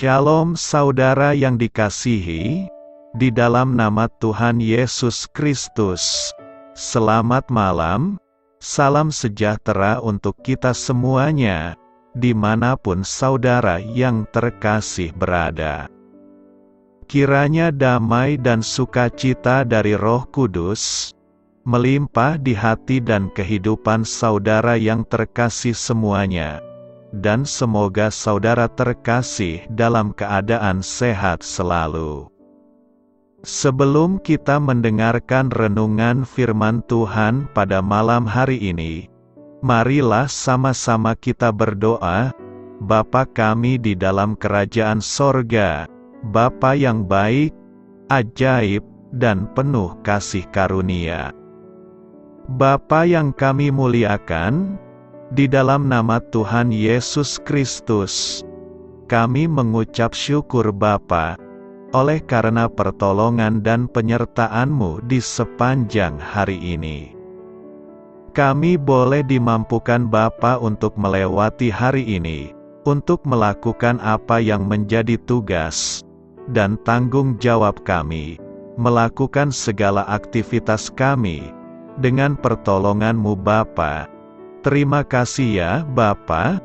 Shalom saudara yang dikasihi, di dalam nama Tuhan Yesus Kristus. Selamat malam, salam sejahtera untuk kita semuanya, dimanapun saudara yang terkasih berada. Kiranya damai dan sukacita dari Roh Kudus melimpah di hati dan kehidupan saudara yang terkasih semuanya. Dan semoga saudara terkasih dalam keadaan sehat selalu. Sebelum kita mendengarkan renungan firman Tuhan pada malam hari ini, marilah sama-sama kita berdoa. Bapa kami di dalam kerajaan sorga, Bapa yang baik, ajaib, dan penuh kasih karunia. Bapa yang kami muliakan, di dalam nama Tuhan Yesus Kristus, kami mengucap syukur Bapa, oleh karena pertolongan dan penyertaan-Mu di sepanjang hari ini. Kami boleh dimampukan Bapa untuk melewati hari ini, untuk melakukan apa yang menjadi tugas dan tanggung jawab kami, melakukan segala aktivitas kami, dengan pertolongan-Mu Bapa. Terima kasih ya Bapa.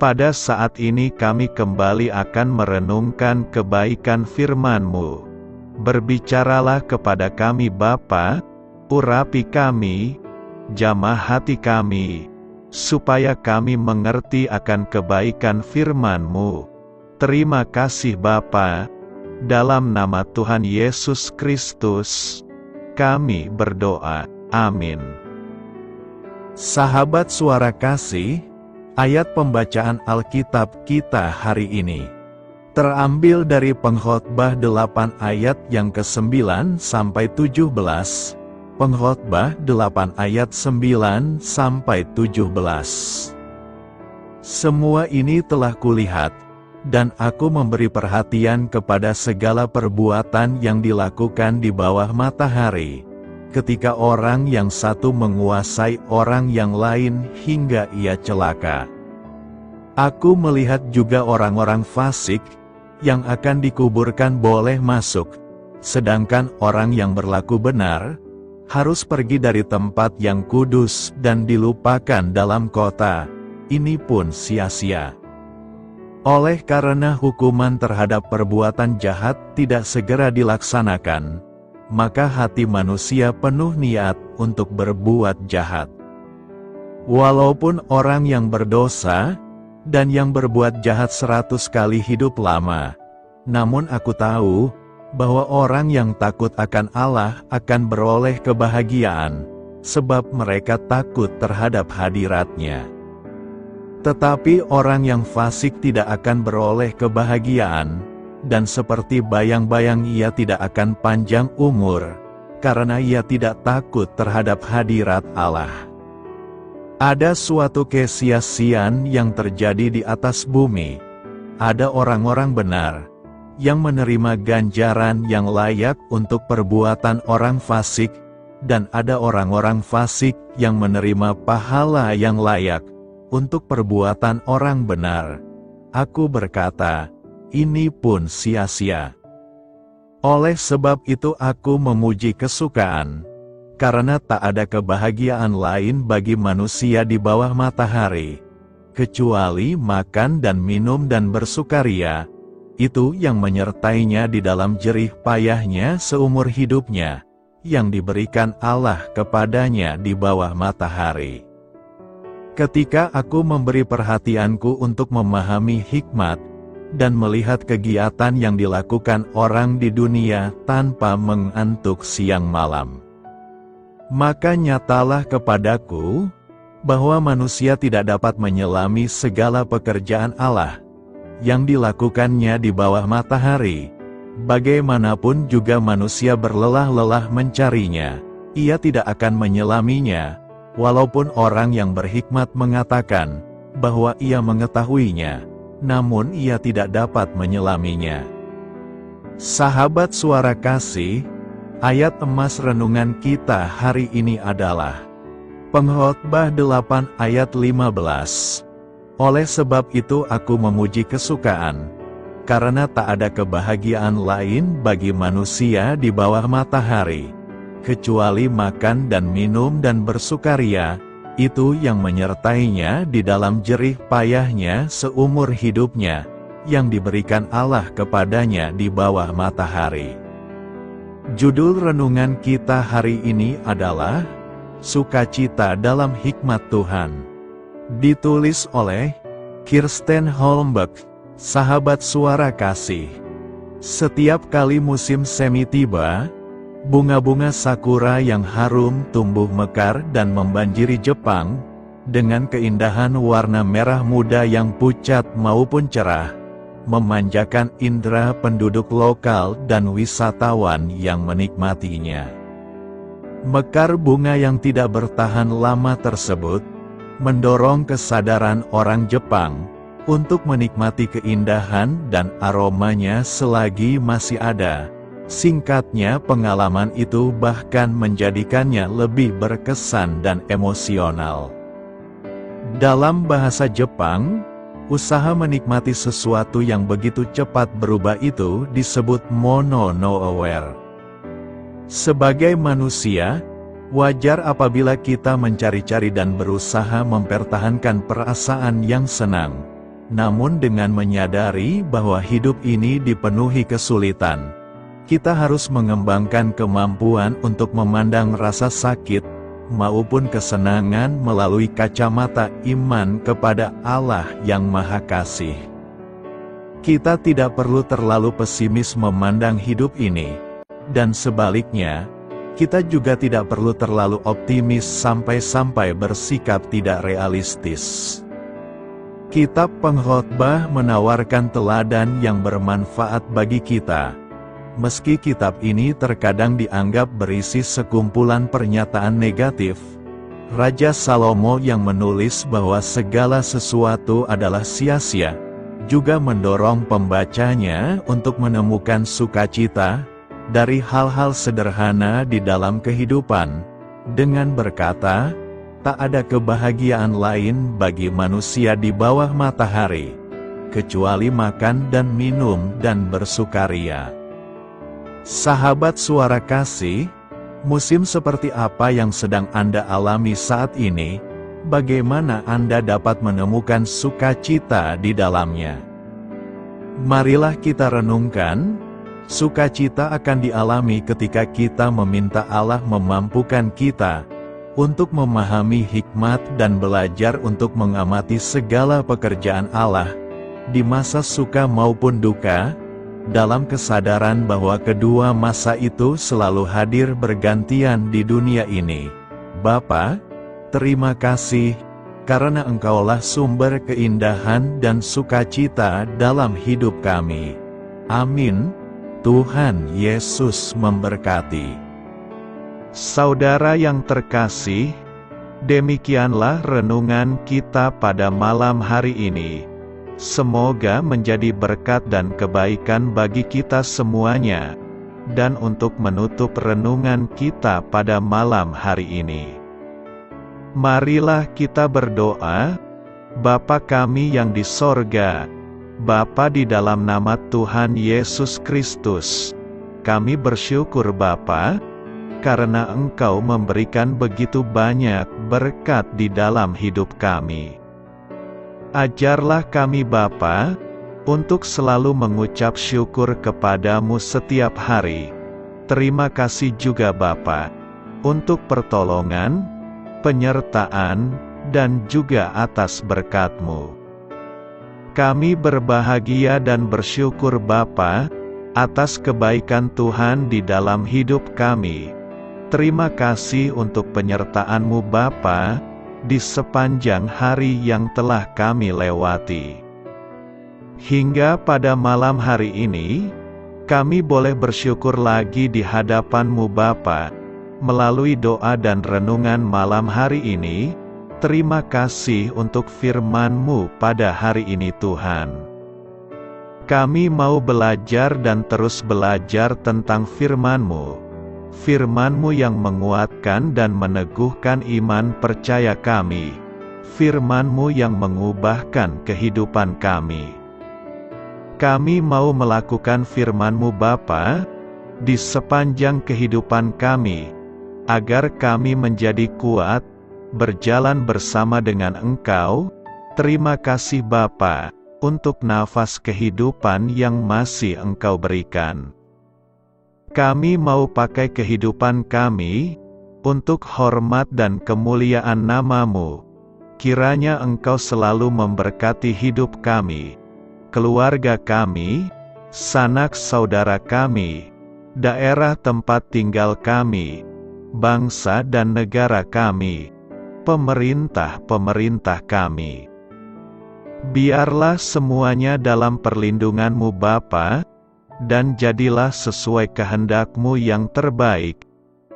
Pada saat ini kami kembali akan merenungkan kebaikan firman-Mu. Berbicaralah kepada kami Bapa, urapi kami, jamah hati kami, supaya kami mengerti akan kebaikan firman-Mu. Terima kasih Bapa. Dalam nama Tuhan Yesus Kristus, kami berdoa. Amin. Sahabat suara kasih, ayat pembacaan Alkitab kita hari ini terambil dari Pengkhotbah 8 ayat yang ke-9 sampai 17, Pengkhotbah 8 ayat 9 sampai 17. Semua ini telah kulihat, dan aku memberi perhatian kepada segala perbuatan yang dilakukan di bawah matahari, ketika orang yang satu menguasai orang yang lain hingga ia celaka. Aku melihat juga orang-orang fasik yang akan dikuburkan boleh masuk, sedangkan orang yang berlaku benar harus pergi dari tempat yang kudus dan dilupakan dalam kota. Ini pun sia-sia. Oleh karena hukuman terhadap perbuatan jahat tidak segera dilaksanakan, maka hati manusia penuh niat untuk berbuat jahat. Walaupun orang yang berdosa dan yang berbuat jahat 100 kali hidup lama, namun aku tahu bahwa orang yang takut akan Allah akan beroleh kebahagiaan, sebab mereka takut terhadap hadirat-Nya. Tetapi orang yang fasik tidak akan beroleh kebahagiaan, dan seperti bayang-bayang ia tidak akan panjang umur, karena ia tidak takut terhadap hadirat Allah. Ada suatu kesia-siaan yang terjadi di atas bumi. Ada orang-orang benar, yang menerima ganjaran yang layak untuk perbuatan orang fasik, dan ada orang-orang fasik yang menerima pahala yang layak untuk perbuatan orang benar. Aku berkata, ini pun sia-sia. Oleh sebab itu aku memuji kesukaan, karena tak ada kebahagiaan lain bagi manusia di bawah matahari, kecuali makan dan minum dan bersukaria, itu yang menyertainya di dalam jerih payahnya seumur hidupnya, yang diberikan Allah kepadanya di bawah matahari. Ketika aku memberi perhatianku untuk memahami hikmat, dan melihat kegiatan yang dilakukan orang di dunia tanpa mengantuk siang malam, maka nyatalah kepadaku bahwa manusia tidak dapat menyelami segala pekerjaan Allah yang dilakukannya di bawah matahari. Bagaimanapun juga manusia berlelah-lelah mencarinya, ia tidak akan menyelaminya, walaupun orang yang berhikmat mengatakan bahwa ia mengetahuinya, namun ia tidak dapat menyelaminya. Sahabat suara kasih, ayat emas renungan kita hari ini adalah Pengkhotbah 8 ayat 15. Oleh sebab itu aku memuji kesukaan, karena tak ada kebahagiaan lain bagi manusia di bawah matahari, kecuali makan dan minum dan bersukaria, itu yang menyertainya di dalam jerih payahnya seumur hidupnya, yang diberikan Allah kepadanya di bawah matahari. Judul renungan kita hari ini adalah Sukacita dalam Hikmat Tuhan. Ditulis oleh Kirsten Holmberg, sahabat suara kasih. Setiap kali musim semi tiba, bunga-bunga sakura yang harum tumbuh mekar dan membanjiri Jepang, dengan keindahan warna merah muda yang pucat maupun cerah, memanjakan indera penduduk lokal dan wisatawan yang menikmatinya. Mekar bunga yang tidak bertahan lama tersebut, mendorong kesadaran orang Jepang untuk menikmati keindahan dan aromanya selagi masih ada. Singkatnya, pengalaman itu bahkan menjadikannya lebih berkesan dan emosional. Dalam bahasa Jepang, usaha menikmati sesuatu yang begitu cepat berubah itu disebut mono no aware. Sebagai manusia, wajar apabila kita mencari-cari dan berusaha mempertahankan perasaan yang senang. Namun dengan menyadari bahwa hidup ini dipenuhi kesulitan, kita harus mengembangkan kemampuan untuk memandang rasa sakit maupun kesenangan melalui kacamata iman kepada Allah yang Maha Kasih. Kita tidak perlu terlalu pesimis memandang hidup ini, dan sebaliknya, kita juga tidak perlu terlalu optimis sampai-sampai bersikap tidak realistis. Kitab Pengkhotbah menawarkan teladan yang bermanfaat bagi kita. Meski kitab ini terkadang dianggap berisi sekumpulan pernyataan negatif, Raja Salomo yang menulis bahwa segala sesuatu adalah sia-sia, juga mendorong pembacanya untuk menemukan sukacita dari hal-hal sederhana di dalam kehidupan, dengan berkata, tak ada kebahagiaan lain bagi manusia di bawah matahari, kecuali makan dan minum dan bersukaria. Sahabat suara kasih, musim seperti apa yang sedang Anda alami saat ini? Bagaimana Anda dapat menemukan sukacita di dalamnya? Marilah kita renungkan, sukacita akan dialami ketika kita meminta Allah memampukan kita untuk memahami hikmat dan belajar untuk mengamati segala pekerjaan Allah, di masa suka maupun duka, dalam kesadaran bahwa kedua masa itu selalu hadir bergantian di dunia ini. Bapa, terima kasih, karena Engkaulah sumber keindahan dan sukacita dalam hidup kami. Amin. Tuhan Yesus memberkati. Saudara yang terkasih, demikianlah renungan kita pada malam hari ini. Semoga menjadi berkat dan kebaikan bagi kita semuanya. Dan untuk menutup renungan kita pada malam hari ini, marilah kita berdoa. Bapa kami yang di sorga, Bapa, di dalam nama Tuhan Yesus Kristus, kami bersyukur Bapa, karena Engkau memberikan begitu banyak berkat di dalam hidup kami. Ajarlah kami Bapa, untuk selalu mengucap syukur kepadamu setiap hari. Terima kasih juga Bapa, untuk pertolongan, penyertaan, dan juga atas berkat-Mu. Kami berbahagia dan bersyukur Bapa, atas kebaikan Tuhan di dalam hidup kami. Terima kasih untuk penyertaan-Mu Bapa, di sepanjang hari yang telah kami lewati. Hingga pada malam hari ini, kami boleh bersyukur lagi di hadapan-Mu Bapa, melalui doa dan renungan malam hari ini. Terima kasih untuk firman-Mu pada hari ini Tuhan. Kami mau belajar dan terus belajar tentang firman-Mu. Firman-Mu yang menguatkan dan meneguhkan iman percaya kami. Firman-Mu yang mengubahkan kehidupan kami. Kami mau melakukan firman-Mu Bapa, di sepanjang kehidupan kami, agar kami menjadi kuat, berjalan bersama dengan Engkau. Terima kasih Bapa, untuk nafas kehidupan yang masih Engkau berikan. Kami mau pakai kehidupan kami, untuk hormat dan kemuliaan nama-Mu. Kiranya Engkau selalu memberkati hidup kami, keluarga kami, sanak saudara kami, daerah tempat tinggal kami, bangsa dan negara kami, pemerintah-pemerintah kami. Biarlah semuanya dalam perlindungan-Mu Bapa, dan jadilah sesuai kehendak-Mu yang terbaik,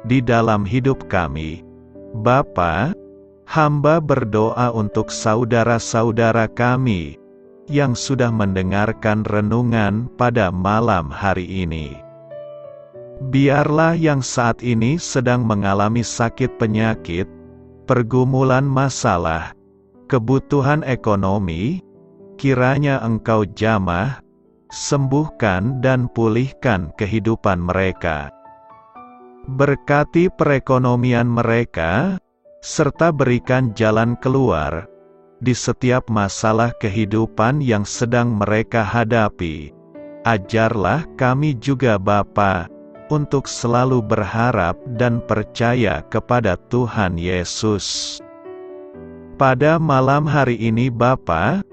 di dalam hidup kami. Bapa, hamba berdoa untuk saudara-saudara kami, yang sudah mendengarkan renungan pada malam hari ini. Biarlah yang saat ini sedang mengalami sakit penyakit, pergumulan masalah, kebutuhan ekonomi, kiranya Engkau jamah, sembuhkan dan pulihkan kehidupan mereka. Berkati perekonomian mereka, serta berikan jalan keluar di setiap masalah kehidupan yang sedang mereka hadapi. Ajarlah kami juga Bapa, untuk selalu berharap dan percaya kepada Tuhan Yesus. Pada malam hari ini Bapa,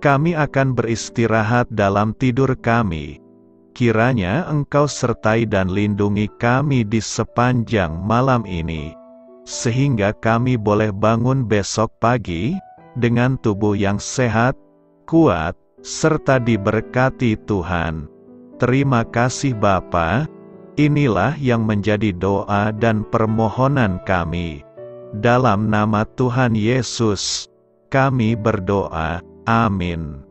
kami akan beristirahat dalam tidur kami. Kiranya Engkau sertai dan lindungi kami di sepanjang malam ini, sehingga kami boleh bangun besok pagi, dengan tubuh yang sehat, kuat, serta diberkati Tuhan. Terima kasih Bapa, inilah yang menjadi doa dan permohonan kami. Dalam nama Tuhan Yesus, kami berdoa. Amin.